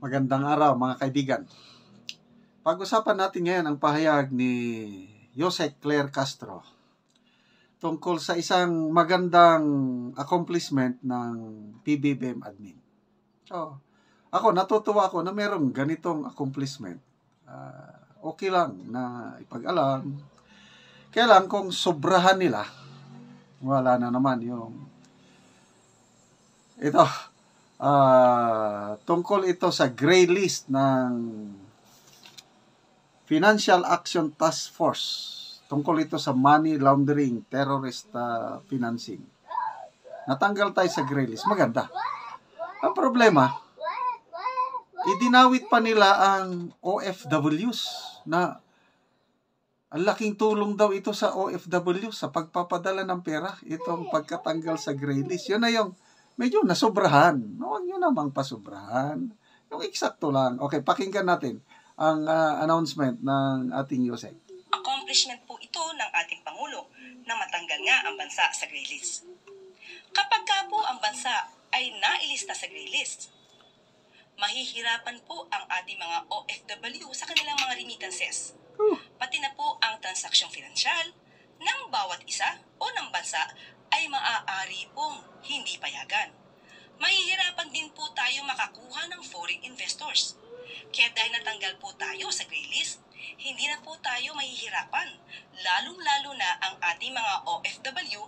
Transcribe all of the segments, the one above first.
Magandang araw mga kaibigan. Pag-usapan natin ngayon ang pahayag ni Jose Claire Castro tungkol sa isang magandang accomplishment ng PBBM admin. So, natutuwa ako na merong ganitong accomplishment. Okay lang na ipag-alam. Kaya lang kung sobrahan nila, wala na naman yung ito. Tungkol ito sa gray list ng Financial Action Task Force. Tungkol ito sa money laundering, terrorist financing. Natanggal tayo sa gray list. Maganda. Ang problema, idinawit pa nila ang OFWs na ang laking tulong daw ito sa OFWs sa pagpapadala ng pera. Itong pagkatanggal sa gray list. Yun na yung medyo nasobrahan. Huwag nyo namang pasobrahan. Yung eksakto lang. Okay, pakinggan natin ang announcement ng ating Yosek. Accomplishment po ito ng ating Pangulo na matanggal nga ang bansa sa gray list. Kapag ka po ang bansa ay nailista sa gray list, mahihirapan po ang ating mga OFW sa kanilang mga remittances. Pati na po ang transaksyong pinansyal ng bawat isa o ng bansa ay maaari pong hindi payagan. Mahihirapan din po tayo makakuha ng foreign investors. Kaya dahil natanggal po tayo sa gray list, hindi na po tayo mahihirapan, lalong-lalo na ang ating mga OFW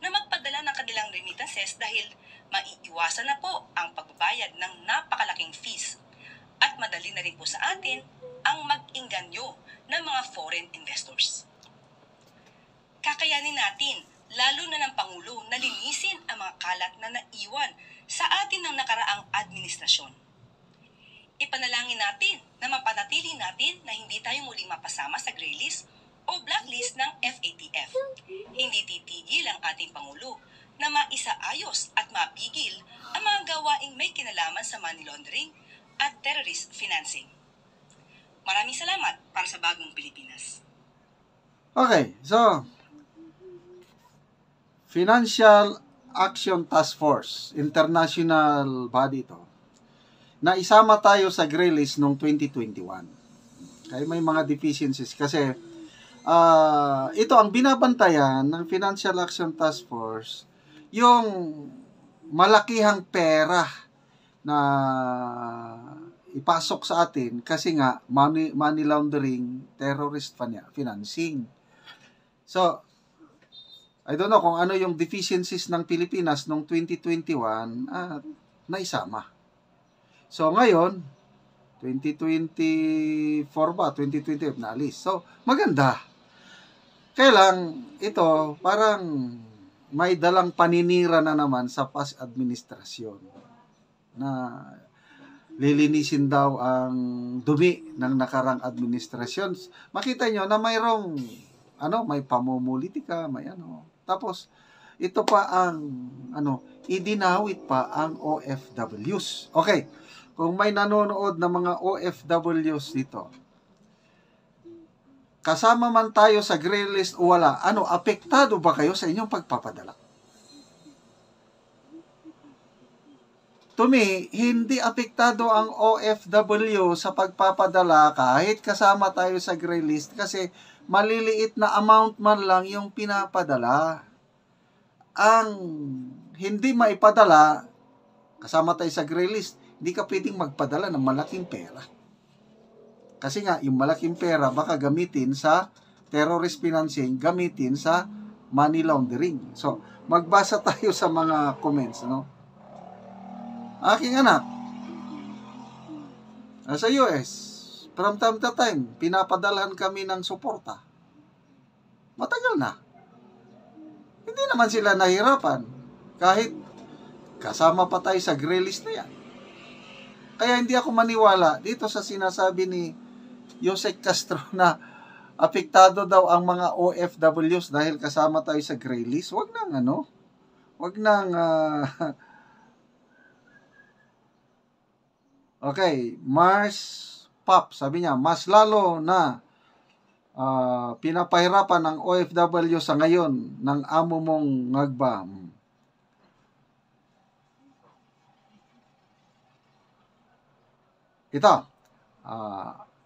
na magpadala ng kanilang remittances dahil maiiwasan na po ang pagbabayad ng napakalaking fees. At madali na rin po sa atin ang mag-inganyo ng mga foreign investors. Kakayanin natin, lalo na ng Pangulo, na linisin ang mga kalat na naiwan sa atin ng nakaraang administrasyon. Ipanalangin natin na mapanatili natin na hindi tayo muling mapasama sa gray list o blacklist ng FATF. Hindi titigil ang ating Pangulo na maisaayos at mapigil ang mga gawaing may kinalaman sa money laundering at terrorist financing. Maraming salamat para sa Bagong Pilipinas. Okay, so Financial Action Task Force, international body ito, na isama tayo sa gray list noong 2021. Kaya may mga deficiencies kasi ito ang binabantayan ng Financial Action Task Force, yung malakihang pera na ipasok sa atin kasi nga money laundering, terrorist financing. So, I don't know kung ano yung deficiencies ng Pilipinas noong 2021 at naisama. So, ngayon, 2024 ba? 2020 naalis. So, maganda. Kaya lang, ito, parang may dalang paninira na naman sa past administrasyon na lilinisin daw ang dumi ng nakarang administrasyon. Makita nyo na mayroong may pamumulitika, may Tapos, ito pa ang, idinawit pa ang OFWs. Okay, kung may nanonood na mga OFWs dito, kasama man tayo sa gray list o wala, apektado ba kayo sa inyong pagpapadala? To me, hindi apektado ang OFW sa pagpapadala kahit kasama tayo sa gray list kasi maliliit na amount man lang yung pinapadala. Ang hindi maipadala, kasama tayo sa gray list, hindi ka pwedeng magpadala ng malaking pera. Kasi nga, yung malaking pera baka gamitin sa terrorist financing, gamitin sa money laundering. So, magbasa tayo sa mga comments, Aking anak, nasa US, from time to time, pinapadalhan kami ng suporta. Matagal na. Hindi naman sila nahirapan. Kahit kasama pa tayo sa gray list na yan. Kaya hindi ako maniwala dito sa sinasabi ni Jose Castro na apektado daw ang mga OFWs dahil kasama tayo sa gray list. Wag nang okay, Mars Pop, sabi niya, mas lalo na pinapahirapan ng OFW sa ngayon ng amo mong ngagba. ito,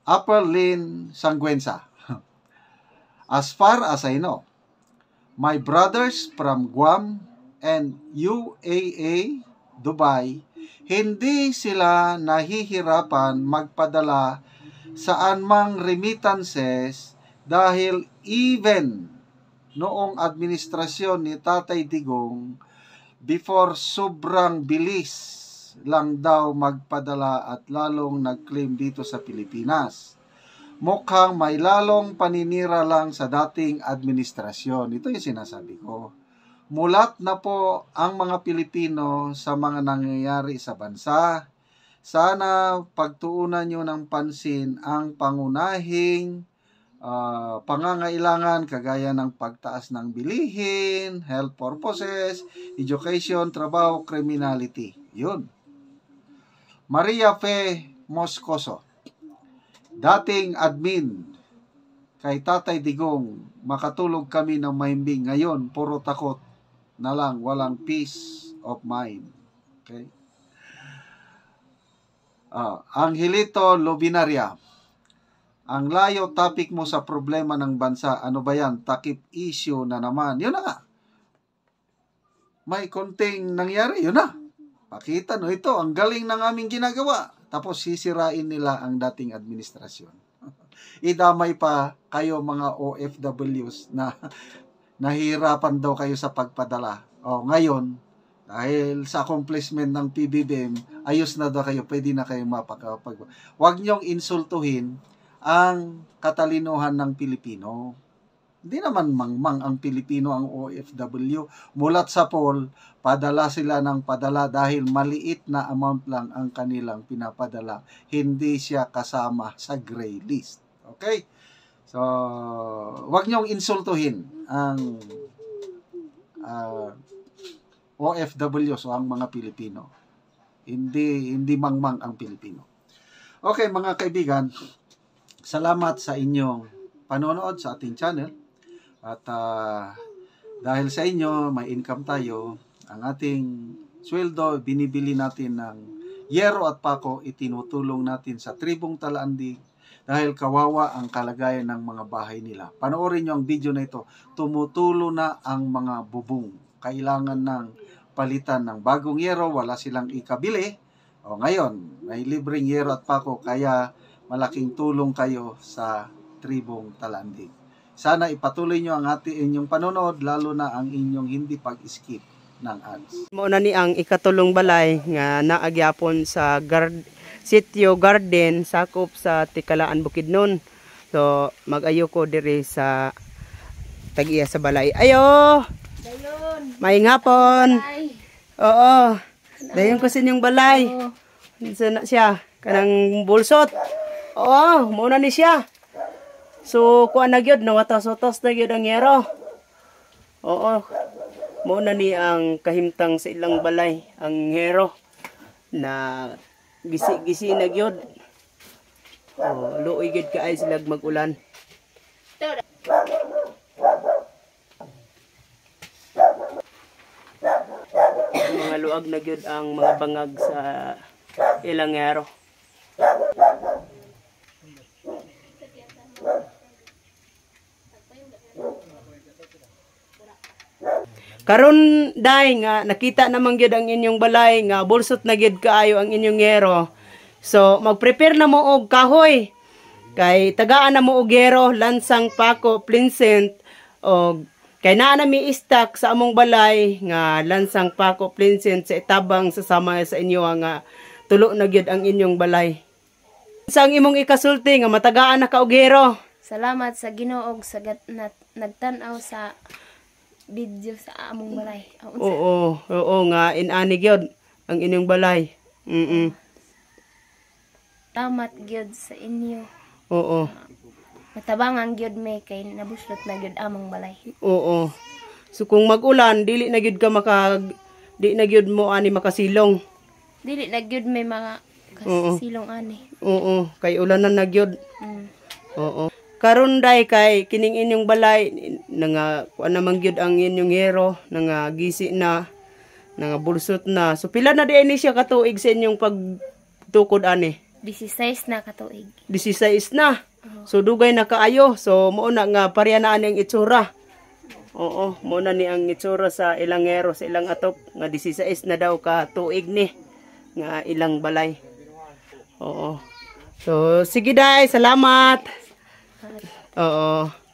Upper Lynn Sangüenza. As far as I know, my brothers from Guam and UAE, Dubai, hindi sila nahihirapan magpadala saan mang remittances dahil even noong administrasyon ni Tatay Digong, before sobrang bilis lang daw magpadala at lalong nag-claim dito sa Pilipinas. Mukhang may lalong paninira lang sa dating administrasyon. Ito yung sinasabi ko. Mulat na po ang mga Pilipino sa mga nangyayari sa bansa. Sana pagtuunan nyo ng pansin ang pangunahing pangangailangan kagaya ng pagtaas ng bilihin, health purposes, education, trabaho, criminality. Yun. Maria Fe Moscoso, dating admin kay Tatay Digong, makatulog kami ng mahimbing. Ngayon, puro takot na lang, walang peace of mind. Okay? Angelito Lobinaria, ang layo topic mo sa problema ng bansa, ano ba yan? Takip issue na naman. Yun na nga. May konting nangyari, yun na. Pakita no, ito, ang galing ng aming ginagawa. Tapos sisirain nila ang dating administrasyon. Idamay pa kayo mga OFWs na nahihirapan daw kayo sa pagpadala. Ngayon, dahil sa accomplishment ng PBBM, ayos na daw kayo, pwede na kayo mapakapag. Huwag niyong insultuhin ang katalinuhan ng Pilipino. Hindi naman mangmang ang Pilipino ang OFW. Mulat sa poll, padala sila ng padala dahil maliit na amount lang ang kanilang pinapadala. Hindi siya kasama sa gray list. Okay? So, wag niyong insultuhin ang OFW, so ang mga Pilipino. Hindi mangmang ang Pilipino. Okay, mga kaibigan, salamat sa inyong panonood sa ating channel. At dahil sa inyo, may income tayo, ang ating sweldo, binibili natin ng yero at pako, itinutulong natin sa tribong Talaandig dahil kawawa ang kalagayan ng mga bahay nila. Panoorin nyo ang video na ito, tumutulo na ang mga bubong. Kailangan ng palitan ng bagong yero, wala silang ikabili. Ngayon, may libreng yero at pako, kaya malaking tulong kayo sa tribong Talaandig. Sana ipatuloy nyo ang inyong panonood, lalo na ang inyong hindi pag-skip ng ads. Mauna ni ang ikatulong balay nga naagyapon sa sitio garden sakop sa Tikalaan Bukidnon. So mag-ayo ko diri sa tag-iya sa balay. Ayo! Dayon! May ngapon! Oo! Dayon ko sa inyong balay. Sana siya kanang bulsot. Oo! Mauna ni siya. So, kuha na gyud, nawatas-watas na gyud ang yero. Oo. Muna ni ang kahimtang sa ilang balay, ang yero. Na gisi-gisi na gyud. Luoy gyud kaay sila mag-ulan. Mga luag na gyud ang mga bangag sa ilang yero. Karon day nga nakita naman gyud ang inyong balay nga bulsot na gyud kaayo ang inyong yero. So mag-prepare na mo og kahoy. Kay tagaan na mo og yero, lansang, pako, plinsent og kay naa na mi stock sa among balay nga lansang, pako, plinsent sa itabang sasama sa inyo nga tulo na gyud ang inyong balay. Sa imong ikasulti nga matagaan na ka og yero. Salamat sa Ginoo sa nagtan-aw sa video sa among balay. Oo nga inani gyud ang inyong balay. Salamat gyud sa inyo. Oo. Matabangan gyud may kay nabuslot na gyud among balay. Oo. So kung mag-ulan dili na gyud ka di na gyud mo ani makasilong. Dili na gyud may mga kasilong ani. Oo, kay ulanan na gyud. Oo. Karon day kay kining inyong balay nga kuan naman gyud ang inyong yero nga gisi na nga bulsot na. So pila na di ni siya katuig sa inyong pagtukod ani? 16 na katuig. 16 na. So dugay na kaayo. So mao na nga pareha na ang itsura. Oo, mao na ni ang itsura sa ilang ngero, sa ilang atop nga 16 na daw ka tuig ni nga ilang balay. Oo. So sige day, salamat. Oo.